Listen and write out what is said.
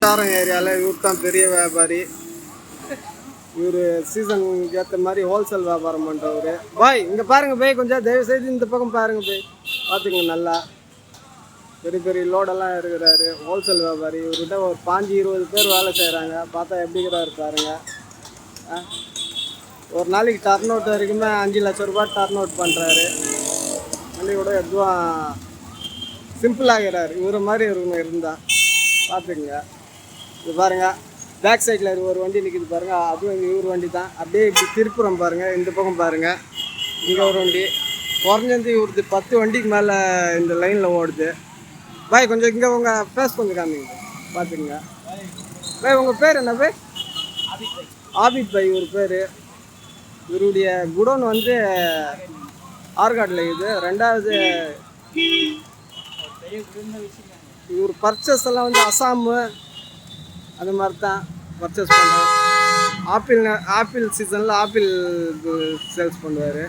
வட்டாரம் ஏரியாவில் இவர் தான் பெரிய வியாபாரி. இவர் சீசனுக்கு ஏற்ற மாதிரி ஹோல்சேல் வியாபாரம் பண்ணுறவர். பாய் இங்கே பாருங்கள் பாய், கொஞ்சம் தயவுசெய்து இந்த பக்கம் பாருங்கள் பாய், பார்த்துங்க. நல்லா பெரிய பெரிய லோடெல்லாம் இருக்கிறாரு. ஹோல்சேல் வியாபாரி. இவர்கிட்ட ஒரு 15-20 பேர் வேலை செய்கிறாங்க. பார்த்தா எப்படிங்கிறாரு பாருங்க. ஒரு நாளைக்கு டர்ன் அவுட் வரைக்குமே 5 லட்ச ரூபா டர்ன் அவுட் பண்ணுறாரு. கூட எதுவும் சிம்பிளாகிறார். இவரை மாதிரி இருக்கணும் இருந்தால் பார்த்துக்குங்க. இது பாருங்கள், பேக் சைடில் ஒரு வண்டி நிற்கிது பாருங்கள், அதுவும் இவர் வண்டி தான். அப்படியே இப்படி திருப்புறம் பாருங்கள், இந்த பக்கம் பாருங்கள், இங்கே ஒரு வண்டி. குறைஞ்சது இவருக்கு 10 வண்டிக்கு மேலே இந்த லைனில் ஓடுது. பாய் கொஞ்சம் இங்கே உங்கள் ஃபேஸ் கொஞ்சம் காமிங்க பார்த்துக்குங்க. பாய் உங்கள் பேர் என்ன பாய்? ஆபித் பாய் இவர் பேர். இவருடைய குடோன் வந்து ஆற்காட்டில் இது. ரெண்டாவது இவர் பர்ச்சேஸ் எல்லாம் வந்து அசாமு அந்த மாதிரி தான் பர்ச்சேஸ் பண்ணுறோம். ஆப்பிள் சீசனில் ஆப்பிள் சேல்ஸ் பண்ணுவார்.